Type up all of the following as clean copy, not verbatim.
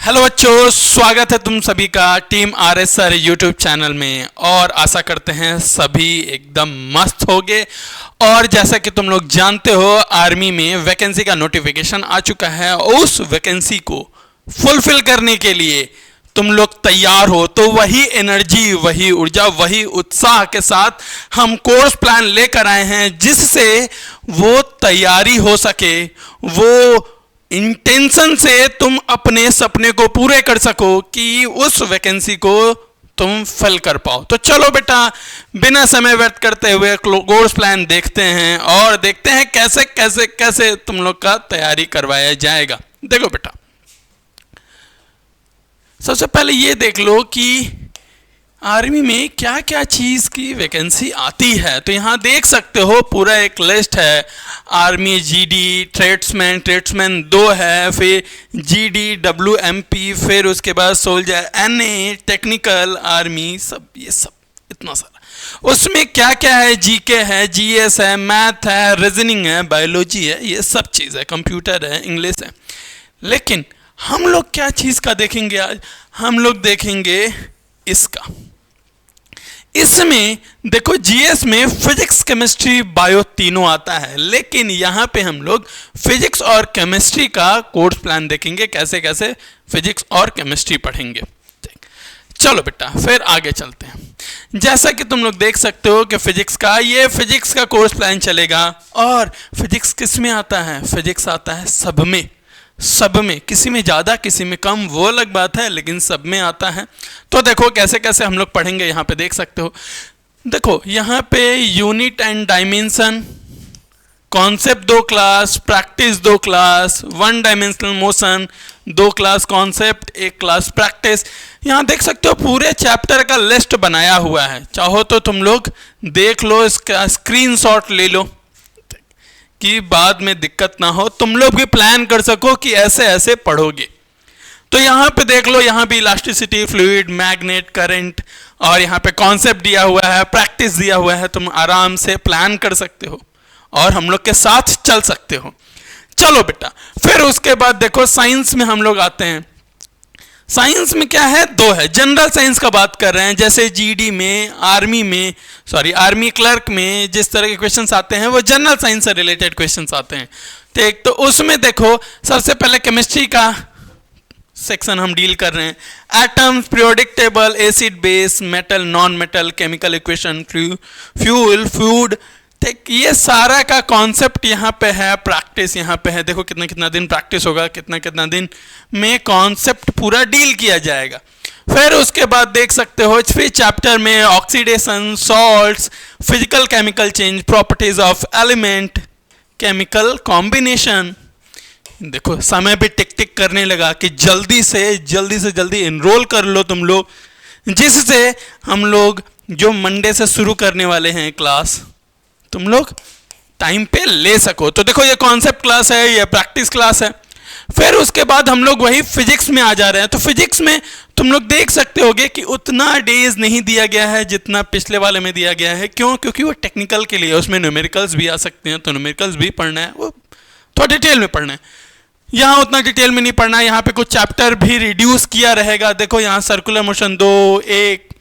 Hello बच्चों, स्वागत है तुम सभी का team RS sir YouTube channel में। और आशा करते हैं सभी एकदम मस्त होगे। और जैसा कि तुम लोग जानते हो, आर्मी में वैकेंसी का नोटिफिकेशन आ चुका है। उस वैकेंसी को फुलफिल करने के लिए तुम लोग तैयार हो तो वही एनर्जी, वही ऊर्जा, वही उत्साह के साथ हम कोर्स प्लान लेकर आए हैं, जिससे वो तैयारी हो सके, वो इंटेंशन से तुम अपने सपने को पूरे कर सको कि उस वैकेंसी को तुम फिल कर पाओ। तो चलो बेटा, बिना समय व्यर्थ करते हुए कोर्स प्लान देखते हैं और देखते हैं कैसे कैसे कैसे तुम लोग का तैयारी करवाया जाएगा। देखो बेटा, सबसे पहले ये देख लो कि आर्मी में क्या क्या चीज़ की वैकेंसी आती है। तो यहाँ देख सकते हो पूरा एक लिस्ट है। आर्मी जीडी, ट्रेड्समैन 2 है, फिर जीडी, WMP, फिर उसके बाद सोल्जर, NA, टेक्निकल, आर्मी, सब ये सब इतना सारा। उसमें क्या क्या है? जीके है, GS है, मैथ है, रीजनिंग है, बायोलॉजी है, ये सब चीज़ है, कंप्यूटर है, इंग्लिश है। लेकिन हम लोग क्या चीज़ का देखेंगे आज? हम लोग देखेंगे इसका। इसमें देखो, GS में फिजिक्स, केमिस्ट्री, बायो तीनों आता है, लेकिन यहाँ पे हम लोग फिजिक्स और केमिस्ट्री का कोर्स प्लान देखेंगे, कैसे कैसे फिजिक्स और केमिस्ट्री पढ़ेंगे। चलो बेटा, फिर आगे चलते हैं। जैसा कि तुम लोग देख सकते हो कि फिजिक्स का कोर्स प्लान चलेगा। और फिजिक्स किस में आता है? फिजिक्स आता है सब में, किसी में ज़्यादा किसी में कम, वो अलग बात है, लेकिन सब में आता है। तो देखो कैसे कैसे हम लोग पढ़ेंगे, यहाँ पे देख सकते हो। देखो यहाँ पे unit and dimension, concept 2 class, practice 2 class, 1 dimensional motion 2 class concept, 1 class practice. यहाँ देख सकते हो पूरे चैप्टर का लिस्ट बनाया हुआ है। चाहो तो तुम लोग देख लो, इसका स्क्रीनशॉट ले लो कि बाद में दिक्कत ना हो, तुम लोग भी प्लान कर सको कि ऐसे ऐसे पढ़ोगे। तो यहाँ पे देख लो, यहाँ भी इलास्टिसिटी, फ्लूइड, मैग्नेट, करंट, और यहाँ पे कॉन्सेप्ट दिया हुआ है, प्रैक्टिस दिया हुआ है। तुम आराम से प्लान कर सकते हो और हम लोग के साथ चल सकते हो। चलो बेटा, फिर उसके बाद देखो साइंस में हम लोग आते हैं। साइंस में क्या है? 2 है। जनरल साइंस का बात कर रहे हैं, जैसे जीडी में, आर्मी क्लर्क में जिस तरह के क्वेश्चंस आते हैं वो जनरल साइंस से रिलेटेड क्वेश्चंस आते हैं। ठीक, तो उसमें देखो सबसे पहले केमिस्ट्री का सेक्शन हम डील कर रहे हैं। Atoms, periodic table, acid, base, metal, non metal, chemical equation, fuel, food. ठीक, ये सारा का कॉन्सेप्ट यहाँ पे है, प्रैक्टिस यहाँ पे है। देखो कितना कितना दिन प्रैक्टिस होगा, कितना कितना दिन में कॉन्सेप्ट पूरा डील किया जाएगा। फिर उसके बाद देख सकते हो फिर चैप्टर में oxidation, salts, physical chemical change, properties of element, chemical combination. देखो समय भी टिक टिक करने लगा कि जल्दी से जल्दी एनरोल कर लो तुम लोग, जिससे हम लोग जो मंडे से शुरू करने वाले हैं क्लास, तुम लोग टाइम पे ले सको। तो देखो, ये कॉन्सेप्ट क्लास है, ये प्रैक्टिस क्लास है। फिर उसके बाद हम लोग वही फिजिक्स में आ जा रहे हैं। तो फिजिक्स में तुम लोग देख सकते होगे कि उतना डेज नहीं दिया गया है जितना पिछले वाले में दिया गया है। क्यों? क्योंकि वो टेक्निकल के लिए, उसमें न्यूमेरिकल्स भी आ सकते हैं, तो न्यूमेरिकल्स भी पढ़ना है, वो थोड़ा डिटेल में पढ़ना है। यहाँ उतना डिटेल में नहीं पढ़ना है। यहाँ पे कुछ चैप्टर भी रिड्यूस किया रहेगा। देखो यहाँ सर्कुलर मोशन 2, 1,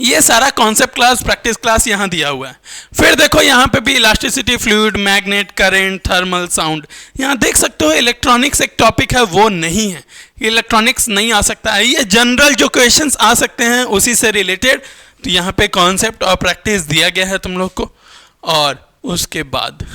ये सारा कॉन्सेप्ट क्लास, प्रैक्टिस क्लास यहाँ दिया हुआ है। फिर देखो यहाँ पे भी elasticity, fluid, magnet, current, thermal, sound. यहाँ देख सकते हो इलेक्ट्रॉनिक्स एक टॉपिक है, वो नहीं है, इलेक्ट्रॉनिक्स नहीं आ सकता है। ये जनरल जो क्वेश्चंस आ सकते हैं उसी से रिलेटेड, तो यहाँ पे कॉन्सेप्ट और प्रैक्टिस दिया गया है तुम लोग को। और उसके बाद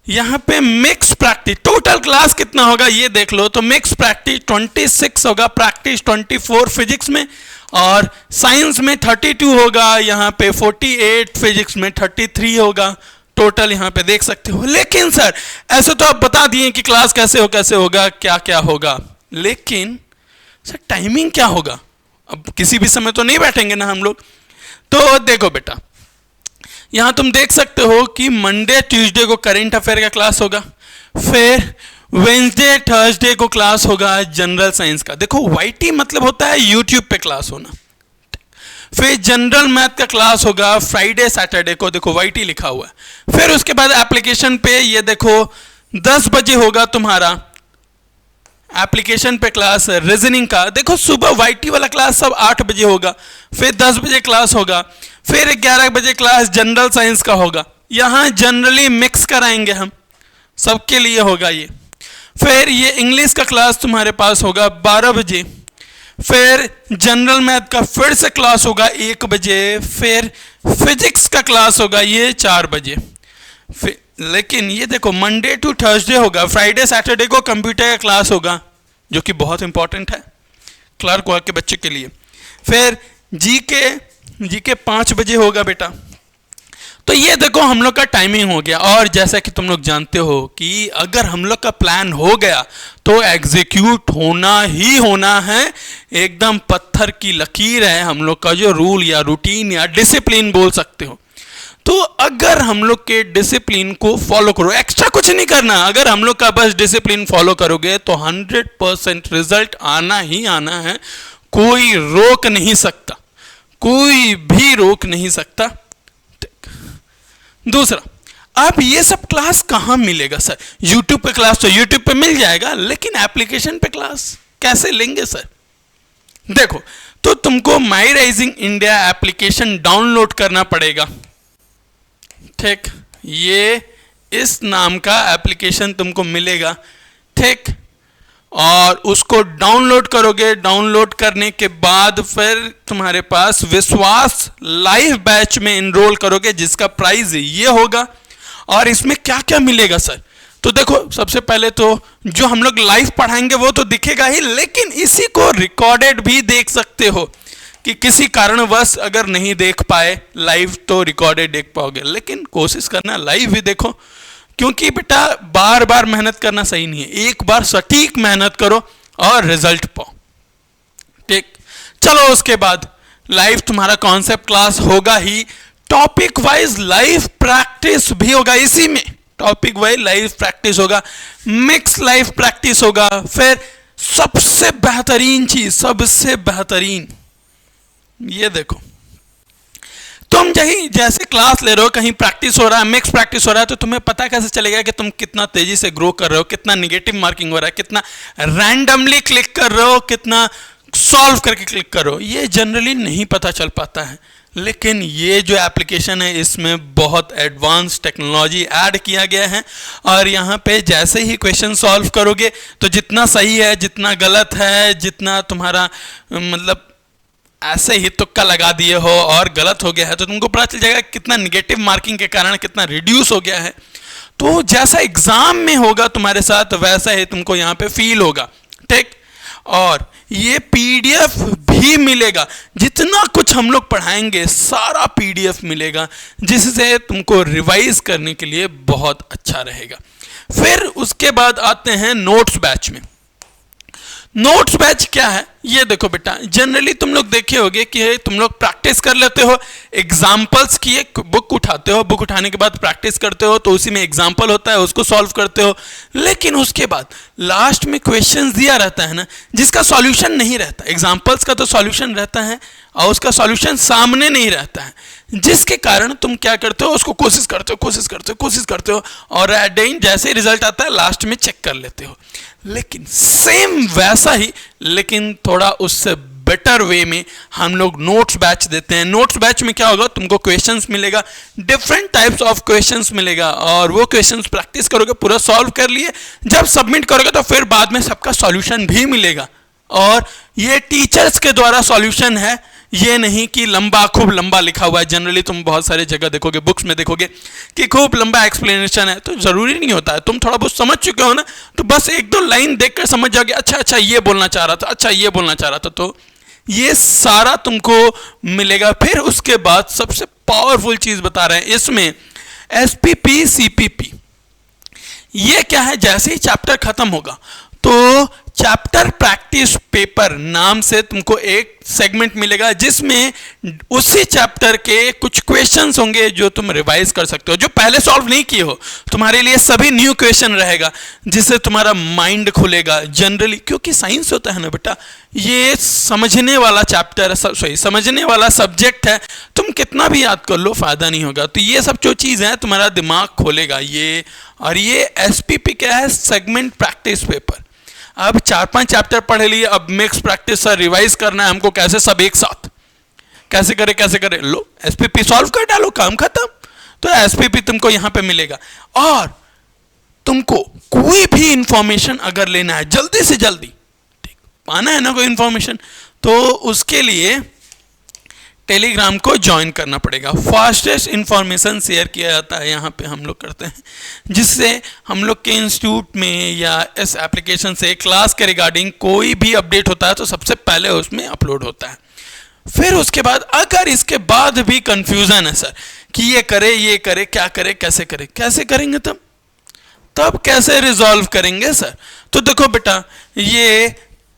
यहाँ पे मिक्स प्रैक्टिस, टोटल क्लास कितना होगा ये देख लो। तो मिक्स प्रैक्टिस 26 होगा, प्रैक्टिस 24 फिजिक्स में, और साइंस में 32 होगा, यहाँ पे 48, फिजिक्स में 33 होगा। टोटल यहाँ पे देख सकते हो। लेकिन सर ऐसे तो आप बता दिए कि क्लास कैसे होगा, क्या क्या होगा, लेकिन सर टाइमिंग क्या होगा? अब किसी भी समय तो नहीं बैठेंगे ना हम लोग। तो देखो बेटा, यहाँ तुम देख सकते हो कि मंडे ट्यूसडे को करंट अफेयर का क्लास होगा, फिर वेंसडे थर्सडे को क्लास होगा जनरल साइंस का। देखो YT मतलब होता है यूट्यूब पे क्लास होना। फिर जनरल मैथ का क्लास होगा फ्राइडे सैटरडे को, देखो YT लिखा हुआ है। फिर उसके बाद एप्लीकेशन पे ये देखो 10 बजे होगा तुम्हारा एप्लीकेशन पे क्लास रीजनिंग का, देखो सुबह वाईटी वाला क्लास सब 8 बजे होगा, फिर 10 बजे क्लास होगा, फिर 11 बजे क्लास जनरल साइंस का होगा। यहाँ जनरली मिक्स कराएंगे हम, सबके लिए होगा ये। फिर ये इंग्लिश का क्लास तुम्हारे पास होगा 12 बजे, फिर जनरल मैथ का फिर से क्लास होगा 1 बजे, फिर फिजिक्स का क्लास होगा ये 4 बजे। लेकिन ये देखो मंडे टू थर्सडे होगा, फ्राइडे सैटरडे को कंप्यूटर का क्लास होगा जो कि बहुत इंपॉर्टेंट है क्लर्क वर्क के बच्चे के लिए। फिर जीके 5 बजे होगा बेटा। तो ये देखो हम लोग का टाइमिंग हो गया। और जैसा कि तुम लोग जानते हो कि अगर हम लोग का प्लान हो गया तो एग्जीक्यूट होना ही होना है, एकदम पत्थर की लकीर है हम लोग का जो रूल या रूटीन या डिसिप्लिन बोल सकते हो। तो अगर हम लोग के डिसिप्लिन को फॉलो करो, एक्स्ट्रा कुछ नहीं करना, अगर हम लोग का बस डिसिप्लिन फॉलो करोगे तो 100% रिजल्ट आना ही आना है, कोई रोक नहीं सकता, कोई भी रोक नहीं सकता। दूसरा, अब ये सब क्लास कहां मिलेगा सर? यूट्यूब पे क्लास तो यूट्यूब पे मिल जाएगा, लेकिन एप्लीकेशन पे क्लास कैसे लेंगे सर? देखो, तो तुमको माई राइजिंग इंडिया एप्लीकेशन डाउनलोड करना पड़ेगा, ठीक? ये इस नाम का एप्लीकेशन तुमको मिलेगा, ठीक? और उसको डाउनलोड करोगे, डाउनलोड करने के बाद फिर तुम्हारे पास विश्वास लाइव बैच में इनरोल करोगे जिसका प्राइस ये होगा। और इसमें क्या क्या मिलेगा सर? तो देखो, सबसे पहले तो जो हम लोग लाइव पढ़ाएंगे वो तो दिखेगा ही, लेकिन इसी को रिकॉर्डेड भी देख सकते हो कि किसी कारणवश अगर नहीं देख पाए लाइव तो रिकॉर्डेड देख पाओगे, लेकिन कोशिश करना लाइव भी देखो, क्योंकि बेटा बार बार मेहनत करना सही नहीं है, एक बार सटीक मेहनत करो और रिजल्ट पाओ, ठीक? चलो, उसके बाद लाइव तुम्हारा कॉन्सेप्ट क्लास होगा ही, टॉपिक वाइज लाइव प्रैक्टिस भी होगा, इसी में टॉपिक वाइज लाइव प्रैक्टिस होगा, मिक्स लाइव प्रैक्टिस होगा। फिर सबसे बेहतरीन चीज, सबसे बेहतरीन, ये देखो, तुम जैसे क्लास ले रहे हो, कहीं प्रैक्टिस हो रहा है, मिक्स प्रैक्टिस हो रहा है, तो तुम्हें पता कैसे चलेगा कि तुम कितना तेजी से ग्रो कर रहे हो, कितना निगेटिव मार्किंग हो रहा है, कितना रैंडमली क्लिक कर रहे हो, कितना सॉल्व करके क्लिक कर रहे हो, ये जनरली नहीं पता चल पाता है। लेकिन ये जो एप्लीकेशन है इसमें बहुत एडवांस टेक्नोलॉजी ऐड किया गया है, और यहाँ पे जैसे ही क्वेश्चन सॉल्व करोगे तो जितना सही है, जितना गलत है, जितना तुम्हारा मतलब ऐसे ही तुक्का लगा दिए हो और गलत हो गया है, तो तुमको पता चल जाएगा कितना निगेटिव मार्किंग के कारण कितना रिड्यूस हो गया है। तो जैसा एग्जाम में होगा तुम्हारे साथ वैसा ही तुमको यहाँ पे फील होगा, ठीक? और ये पीडीएफ भी मिलेगा, जितना कुछ हम लोग पढ़ाएंगे सारा पीडीएफ मिलेगा, जिससे तुमको रिवाइज करने के लिए बहुत अच्छा रहेगा। फिर उसके बाद आते हैं नोट्स बैच में। नोट्स बैच क्या है? ये देखो बेटा, जनरली तुम लोग देखे होगे कि तुम लोग प्रैक्टिस कर लेते हो, एग्जाम्पल्स की एक बुक उठाते हो, बुक उठाने के बाद प्रैक्टिस करते हो, तो उसी में एग्जाम्पल होता है, उसको सॉल्व करते हो। लेकिन उसके बाद लास्ट में क्वेश्चंस दिया रहता है ना, जिसका सॉल्यूशन नहीं रहता। एग्जाम्पल्स का तो सॉल्यूशन रहता है और उसका सॉल्यूशन सामने नहीं रहता है, जिसके कारण तुम क्या करते हो, उसको कोशिश करते हो और एट द एंड जैसे रिजल्ट आता है लास्ट में चेक कर लेते हो। लेकिन सेम वैसा ही, लेकिन थोड़ा उससे बेटर वे में हम लोग नोट्स बैच देते हैं। नोट्स बैच में क्या होगा, तुमको क्वेश्चंस मिलेगा, डिफरेंट टाइप्स ऑफ क्वेश्चंस मिलेगा, और वो क्वेश्चंस प्रैक्टिस करोगे, पूरा सॉल्व कर लिए, जब सबमिट करोगे तो फिर बाद में सबका सॉल्यूशन भी मिलेगा। और ये टीचर्स के द्वारा सॉल्यूशन है, ये नहीं कि लंबा, खूब लंबा लिखा हुआ है। जनरली तुम बहुत सारे जगह देखोगे, बुक्स में देखोगे कि खूब लंबा एक्सप्लेनेशन है, तो जरूरी नहीं होता है। तुम थोड़ा बहुत समझ चुके हो ना, तो बस एक दो लाइन देखकर समझ जाओगे, अच्छा ये बोलना चाह रहा था, अच्छा ये बोलना चाह रहा था। तो ये सारा तुमको मिलेगा। फिर उसके बाद सबसे पावरफुल चीज बता रहे हैं इसमें, एसपीपी सीपीपी। ये क्या है? जैसे ही चैप्टर खत्म होगा तो चैप्टर प्रैक्टिस पेपर नाम से तुमको एक सेगमेंट मिलेगा, जिसमें उसी चैप्टर के कुछ क्वेश्चंस होंगे जो तुम रिवाइज कर सकते हो, जो पहले सॉल्व नहीं किए हो। तुम्हारे लिए सभी न्यू क्वेश्चन रहेगा, जिससे तुम्हारा माइंड खुलेगा जनरली, क्योंकि साइंस होता है ना बेटा, ये समझने वाला चैप्टर, समझने वाला सब्जेक्ट है। तुम कितना भी याद कर लो फायदा नहीं होगा। तो ये सब जो चीज़ है तुम्हारा दिमाग खोलेगा ये। और ये एसपीपी क्या है? Segment practice paper. अब 4-5 चैप्टर पढ़े लिए, अब मिक्स प्रैक्टिस सर रिवाइज करना है हमको, कैसे सब एक साथ कैसे करे, लो एसपीपी सॉल्व कर डालो, काम खत्म। तो एसपीपी तुमको यहां पे मिलेगा। और तुमको कोई भी इंफॉर्मेशन अगर लेना है जल्दी से जल्दी, ठीक पाना है ना कोई इंफॉर्मेशन, तो उसके लिए टेलीग्राम को ज्वाइन करना पड़ेगा। फास्टेस्ट इंफॉर्मेशन शेयर किया जाता है यहाँ पे हम लोग करते हैं, जिससे हम लोग के इंस्टीट्यूट में या इस एप्लीकेशन से क्लास के रिगार्डिंग कोई भी अपडेट होता है तो सबसे पहले उसमें अपलोड होता है। फिर उसके बाद अगर इसके बाद भी कंफ्यूजन है सर कि ये करे क्या करे, कैसे करेंगे तब कैसे रिजॉल्व करेंगे सर? तो देखो बेटा, ये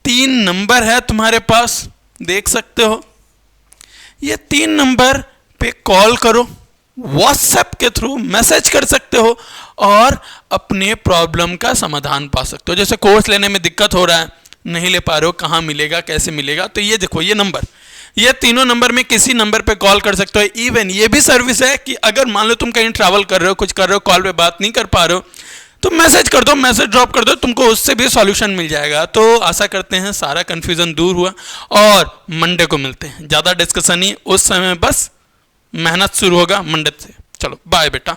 3 नंबर है तुम्हारे पास, देख सकते हो। ये 3 नंबर पे कॉल करो, व्हाट्सएप के थ्रू मैसेज कर सकते हो और अपने प्रॉब्लम का समाधान पा सकते हो। जैसे कोर्स लेने में दिक्कत हो रहा है, नहीं ले पा रहे हो, कहाँ मिलेगा, कैसे मिलेगा, तो ये देखो ये नंबर, ये तीनों नंबर में किसी नंबर पे कॉल कर सकते हो। इवन ये भी सर्विस है कि अगर मान लो तुम कहीं ट्रैवल कर रहे हो, कुछ कर रहे हो, कॉल पे बात नहीं कर पा रहे हो, तो मैसेज कर दो, मैसेज ड्रॉप कर दो, तुमको उससे भी सॉल्यूशन मिल जाएगा। तो आशा करते हैं सारा कंफ्यूजन दूर हुआ और मंडे को मिलते हैं। ज़्यादा डिस्कशन ही, उस समय बस मेहनत शुरू होगा मंडे से। चलो बाय बेटा।